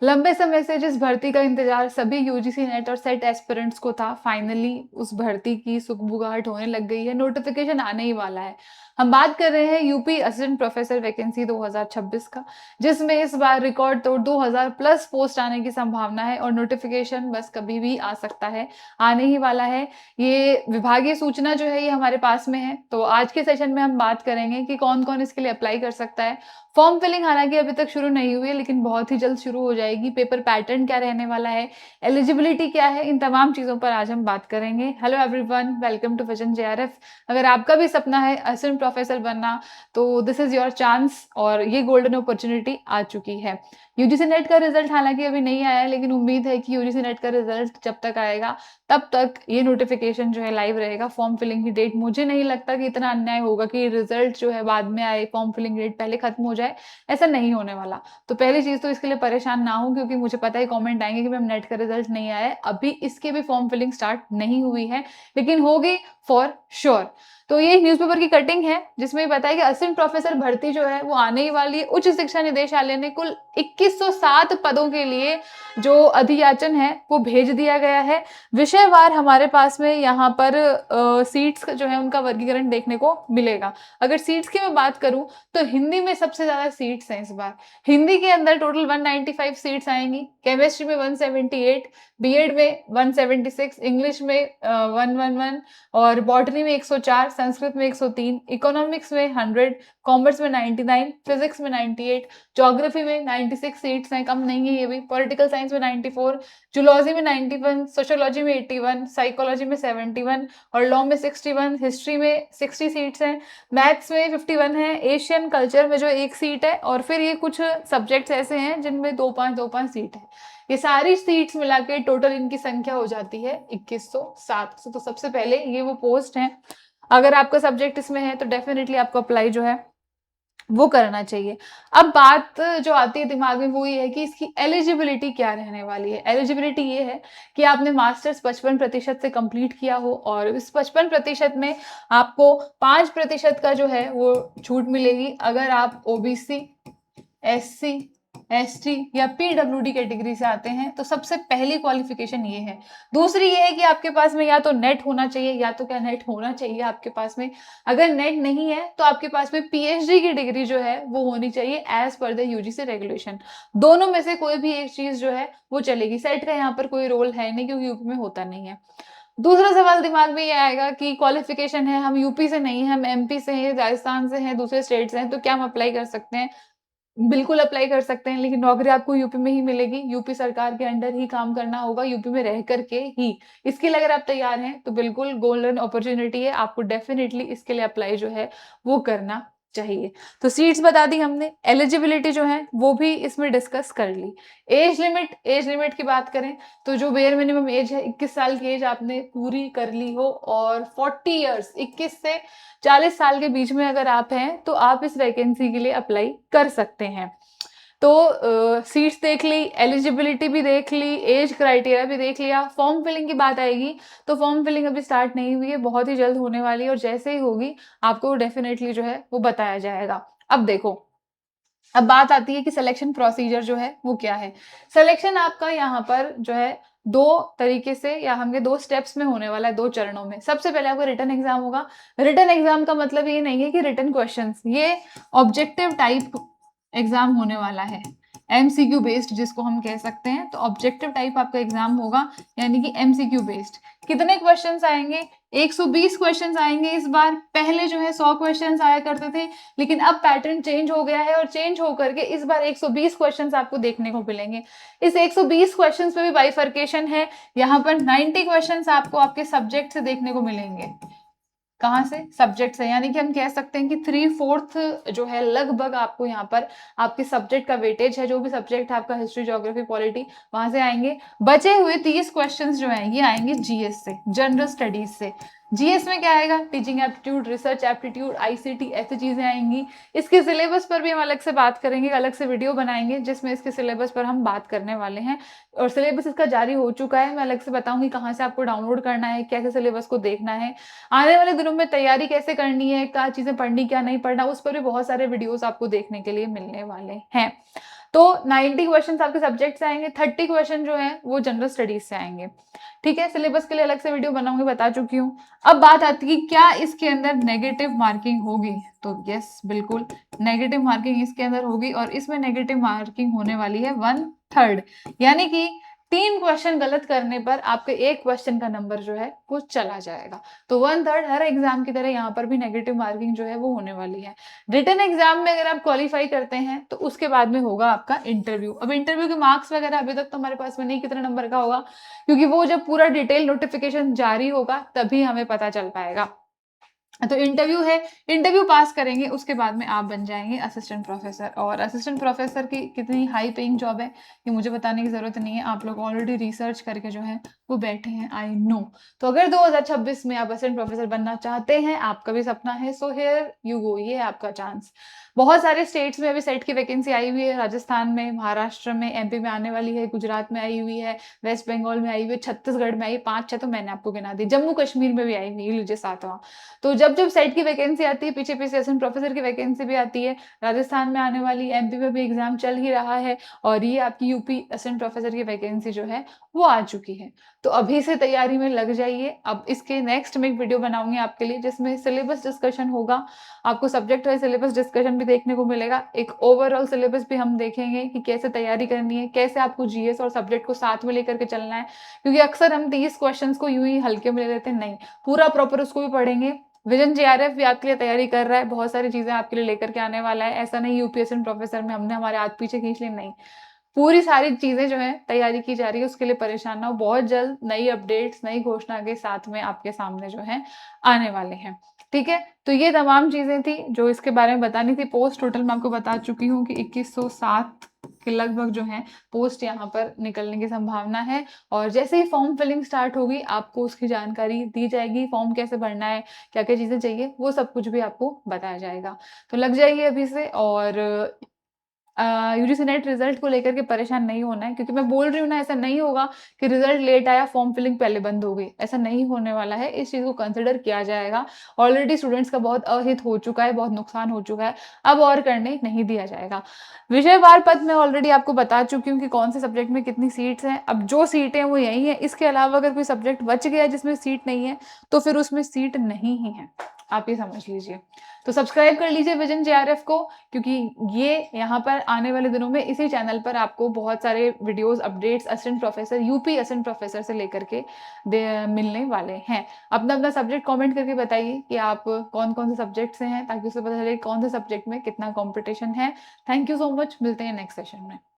लंबे समय से जिस भर्ती का इंतजार सभी यूजीसी नेट और सेट एस्पिरेंट्स को था, फाइनली उस भर्ती की सुगबुगाहट होने लग गई है। नोटिफिकेशन आने ही वाला है। हम बात कर रहे हैं यूपी असिस्टेंट प्रोफेसर वैकेंसी 2026 का, जिसमें इस बार रिकॉर्ड तोड़ 2000 प्लस पोस्ट आने की संभावना है और नोटिफिकेशन बस कभी भी आ सकता है, आने ही वाला है। ये विभागीय सूचना जो है ये हमारे पास में है। तो आज के सेशन में हम बात करेंगे कि कौन कौन इसके लिए अप्लाई कर सकता है। फॉर्म फिलिंग हालांकि अभी तक शुरू नहीं हुई है, लेकिन बहुत ही जल्द शुरू हो जाएगी। पेपर पैटर्न क्या रहने वाला है, एलिजिबिलिटी क्या है, इन तमाम चीजों पर आज हम बात करेंगे। Hello everyone, welcome to vision JRF. अगर आपका भी सपना है असिस्टेंट प्रोफेसर बनना, तो दिस इज योर चांस और ये गोल्डन अपॉर्चुनिटी आ चुकी है। यूजीसी नेट का रिजल्ट हालांकि अभी नहीं आया है, लेकिन उम्मीद है कि यूजीसी नेट का रिजल्ट जब तक आएगा तब तक ये नोटिफिकेशन जो है लाइव रहेगा। फॉर्म फिलिंग की डेट, मुझे नहीं लगता कि इतना अन्याय होगा कि रिजल्ट जो है बाद में आए, फॉर्म फिलिंग डेट पहले खत्म हो जाए। ऐसा नहीं होने वाला। तो पहली चीज तो इसके लिए परेशान ना हो, क्योंकि मुझे पता है कमेंट आएंगे कि मैम नेट का रिजल्ट नहीं आया है, अभी इसके भी फॉर्म फिलिंग स्टार्ट नहीं हुई है, लेकिन होगी फॉर श्योर। तो ये न्यूज़पेपर की कटिंग है जिसमें बताया कि असिस्टेंट प्रोफेसर भर्ती जो है वो आने ही वाली है। उच्च शिक्षा निदेशालय ने कुल 2107 पदों के लिए जो अधियाचन है वो भेज दिया गया है। विषयवार हमारे पास में यहाँ पर सीट्स जो है उनका वर्गीकरण देखने को मिलेगा। अगर सीट्स की मैं बात करूं तो हिंदी में सबसे ज्यादा सीट्स हैं इस बार। हिंदी के अंदर टोटल 195 सीट्स आएंगी, केमिस्ट्री में 178, बीएड में 176, इंग्लिश में 111 और बॉटनी में 104, संस्कृत में 103, इकोनॉमिक्स में 100, कॉमर्स में 99, फिजिक्स में 98, ज्योग्राफी में 96 सीट्स हैं, कम नहीं है ये भी। पॉलिटिकल साइंस में 94, जूलॉजी में 91, सोशियोलॉजी में 81, साइकोलॉजी में 71 और लॉ में 61, हिस्ट्री में 60 सीट्स हैं, मैथ्स में 51 है, एशियन कल्चर में जो एक सीट है, और फिर ये कुछ सब्जेक्ट्स ऐसे हैं जिनमें 2-5 सीट है। ये सारी सीट्स मिला के टोटल इनकी संख्या हो जाती है 2107। तो सबसे पहले ये वो पोस्ट है। अगर आपका सब्जेक्ट इसमें है तो डेफिनेटली आपको अप्लाई जो है वो करना चाहिए। अब बात जो आती है दिमाग में वो ये है कि इसकी एलिजिबिलिटी क्या रहने वाली है। एलिजिबिलिटी ये है कि आपने मास्टर्स 55% से कंप्लीट किया हो और इस 55% में आपको 5% का जो है वो छूट मिलेगी अगर आप ओबीसी, एससी, एसटी या पीडब्ल्यूडी कैटेगरी से आते हैं। तो सबसे पहली क्वालिफिकेशन ये है। दूसरी ये है कि आपके पास में या तो नेट होना चाहिए, या तो क्या नेट होना चाहिए आपके पास में। अगर नेट नहीं है तो आपके पास में पीएचडी की डिग्री जो है वो होनी चाहिए as per the UGC regulation. दोनों में से कोई भी एक चीज जो है वो चलेगी। सेट का यहाँ पर कोई रोल है नहीं, क्योंकि यूपी में होता नहीं है। दूसरा सवाल दिमाग में ये आएगा कि क्वालिफिकेशन है, हम यूपी से नहीं है, हम एमपी से हैं, राजस्थान से हैं, दूसरे स्टेट से हैं, तो क्या हम अप्लाई कर सकते हैं? बिल्कुल अप्लाई कर सकते हैं, लेकिन नौकरी आपको यूपी में ही मिलेगी। यूपी सरकार के अंडर ही काम करना होगा, यूपी में रह करके ही। इसके लिए अगर आप तैयार हैं तो बिल्कुल गोल्डन अपॉर्चुनिटी है, आपको डेफिनेटली इसके लिए अप्लाई जो है वो करना चाहिए। तो सीट्स बता दी हमने, एलिजिबिलिटी जो है वो भी इसमें डिस्कस कर ली। एज लिमिट की बात करें तो जो बेयर मिनिमम एज है 21 साल की एज आपने पूरी कर ली हो, और 40 ईयर्स 21 से 40 साल के बीच में अगर आप हैं तो आप इस वैकेंसी के लिए अप्लाई कर सकते हैं। तो सीट्स देख ली, एलिजिबिलिटी भी देख ली, एज क्राइटेरिया भी देख लिया। फॉर्म फिलिंग की बात आएगी तो फॉर्म फिलिंग अभी स्टार्ट नहीं हुई है, बहुत ही जल्द होने वाली है, और जैसे ही होगी आपको डेफिनेटली जो है वो बताया जाएगा। अब देखो, अब बात आती है कि सिलेक्शन प्रोसीजर जो है वो क्या है। सिलेक्शन आपका यहाँ पर जो है दो तरीके से, या हमने दो स्टेप्स में होने वाला है, दो चरणों में। सबसे पहले आपका रिटन एग्जाम होगा। रिटन एग्जाम का मतलब ये नहीं है कि रिटन क्वेश्चंस, ये ऑब्जेक्टिव टाइप एग्जाम होने वाला है, एमसीक्यू बेस्ड जिसको हम कह सकते हैं। तो ऑब्जेक्टिव टाइप आपका एग्जाम होगा, यानी कि एमसीक्यू बेस्ड। कितने क्वेश्चंस आएंगे? 120 क्वेश्चंस आएंगे इस बार। पहले जो है 100 क्वेश्चंस आया करते थे, लेकिन अब पैटर्न चेंज हो गया है, और चेंज होकर के इस बार 120 क्वेश्चंस आपको देखने को मिलेंगे। इस 120 क्वेश्चंस में भी बाइफर्केशन है। यहाँ पर 90 क्वेश्चंस आपको आपके सब्जेक्ट से देखने को मिलेंगे। कहाँ से? सब्जेक्ट से, यानी कि हम कह सकते हैं कि 3/4 जो है लगभग आपको यहाँ पर आपके सब्जेक्ट का वेटेज है, जो भी सब्जेक्ट है आपका, हिस्ट्री, ज्योग्राफी, पॉलिटी, वहां से आएंगे। बचे हुए 30 क्वेश्चंस जो हैं ये आएंगे जीएस से, जनरल स्टडीज से। जीएस में क्या आएगा? Teaching aptitude, research aptitude, ICT, ऐसी चीजें आएंगी। इसके सिलेबस पर भी हम अलग से बात करेंगे, अलग से वीडियो बनाएंगे जिसमें इसके सिलेबस पर हम बात करने वाले हैं। और सिलेबस इसका जारी हो चुका है, मैं अलग से बताऊंगी कहाँ से आपको डाउनलोड करना है, कैसे सिलेबस को देखना है, आने वाले दिनों में तैयारी कैसे करनी है, क्या चीजें पढ़नी क्या नहीं पढ़ना, उस पर भी बहुत सारे वीडियोस आपको देखने के लिए मिलने वाले हैं। तो 90 क्वेश्चन आपके सब्जेक्ट से आएंगे, 30 क्वेश्चन जो है वो जनरल स्टडीज से आएंगे। ठीक है, सिलेबस के लिए अलग से वीडियो बनाऊंगी, बता चुकी हूँ। अब बात आती है कि क्या इसके अंदर नेगेटिव मार्किंग होगी, तो यस बिल्कुल नेगेटिव मार्किंग इसके अंदर होगी, और इसमें नेगेटिव मार्किंग होने वाली है 1/3, यानी कि 3 क्वेश्चन गलत करने पर आपके 1 क्वेश्चन का नंबर जो है वो चला जाएगा। तो 1/3 हर एग्जाम की तरह यहाँ पर भी नेगेटिव मार्किंग जो है वो होने वाली है। रिटन एग्जाम में अगर आप क्वालिफाई करते हैं तो उसके बाद में होगा आपका इंटरव्यू। अब इंटरव्यू के मार्क्स वगैरह अभी तक तो हमारे पास में नहीं कितने नंबर का होगा, क्योंकि वो जब पूरा डिटेल नोटिफिकेशन जारी होगा तभी हमें पता चल पाएगा। तो इंटरव्यू है, इंटरव्यू पास करेंगे उसके बाद में आप बन जाएंगे असिस्टेंट प्रोफेसर। और असिस्टेंट प्रोफेसर की कितनी हाई पेइंग जॉब है ये मुझे बताने की जरूरत नहीं है, आप लोग ऑलरेडी रिसर्च करके जो है वो बैठे हैं, आई नो। तो अगर 2026 में आप असिस्टेंट प्रोफेसर बनना चाहते हैं, आपका भी सपना है, सो हियर यू गो, ये है आपका चांस। बहुत सारे स्टेट्स में अभी सेट की वैकेंसी आई हुई है, राजस्थान में, महाराष्ट्र में, एमपी में आने वाली है, गुजरात में आई हुई है, वेस्ट बंगाल में आई हुई है, छत्तीसगढ़ में आई, 5-6 तो मैंने आपको गिना दी, जम्मू कश्मीर में भी आई हुई, लीजिए 7वां। तो जब जब सेट की वैकेंसी आती है, पीछे पीछे असिस्टेंट प्रोफेसर की वैकेंसी भी आती है, राजस्थान में आने वाली, एमपी में भी एग्जाम चल ही रहा है, और ये आपकी यूपी असिस्टेंट प्रोफेसर की वैकेंसी जो है वो आ चुकी है। तो अभी से तैयारी में लग जाइए। अब इसके नेक्स्ट में एक वीडियो बनाऊंगी आपके लिए जिसमें सिलेबस डिस्कशन होगा, आपको सब्जेक्ट वाइज सिलेबस डिस्कशन भी देखने को मिलेगा, एक ओवरऑल सिलेबस भी हम देखेंगे कि कैसे तैयारी करनी है, कैसे आपको जीएस और सब्जेक्ट को साथ में लेकर के चलना है, क्योंकि अक्सर हम 30 क्वेश्चन को यूं ही हल्के में ले लेते हैं, नहीं, पूरा प्रॉपर उसको भी पढ़ेंगे। विजन जेआरएफ भी आपके लिए तैयारी कर रहा है, बहुत सारी चीजें आपके लिए लेकर के आने वाला है, ऐसा नहीं यूपीएससी प्रोफेसर में हमने हमारे हाथ पीछे खींच लिए, नहीं, पूरी सारी चीजें जो है तैयारी की जा रही है, उसके लिए परेशान ना हो, बहुत जल्द नई अपडेट्स, नई घोषणा के साथ में आपके सामने जो है आने वाले हैं। ठीक है, तो ये तमाम चीजें थी जो इसके बारे में बतानी थी। पोस्ट टोटल मैं आपको बता चुकी हूँ कि 2107 के लगभग जो है पोस्ट यहाँ पर निकलने की संभावना है, और जैसे ही फॉर्म फिलिंग स्टार्ट होगी आपको उसकी जानकारी दी जाएगी, फॉर्म कैसे भरना है, क्या क्या चीजें चाहिए, वो सब कुछ भी आपको बताया जाएगा। तो लग जाइए अभी से, और यूजीसी नेट रिजल्ट को लेकर के परेशान नहीं होना है, क्योंकि मैं बोल रही हूँ ना, ऐसा नहीं होगा कि रिजल्ट लेट आया फॉर्म फिलिंग पहले बंद हो गई, ऐसा नहीं होने वाला है, इस चीज को कंसिडर किया जाएगा। ऑलरेडी स्टूडेंट्स का बहुत अहित हो चुका है, बहुत नुकसान हो चुका है, अब और करने नहीं दिया जाएगा। विषयवार पद मैं ऑलरेडी आपको बता चुकी हूँ कि कौन से सब्जेक्ट में कितनी सीट्स हैं, अब जो सीटें वो यही है, इसके अलावा अगर कोई सब्जेक्ट बच गया जिसमें सीट नहीं है तो फिर उसमें सीट नहीं ही है, आप ये समझ लीजिए। तो सब्सक्राइब कर लीजिए विजन जेआरएफ को, क्योंकि ये यहाँ पर आने वाले दिनों में इसी चैनल पर आपको बहुत सारे videos, updates assistant professor, UP assistant professor से लेकर के मिलने वाले हैं। अपना अपना सब्जेक्ट कमेंट करके बताइए कि आप कौन कौन से सब्जेक्ट से हैं, ताकि उसे पता चले कौन से सब्जेक्ट में कितना कंपटीशन है। थैंक यू सो मच, मिलते हैं नेक्स्ट सेशन में।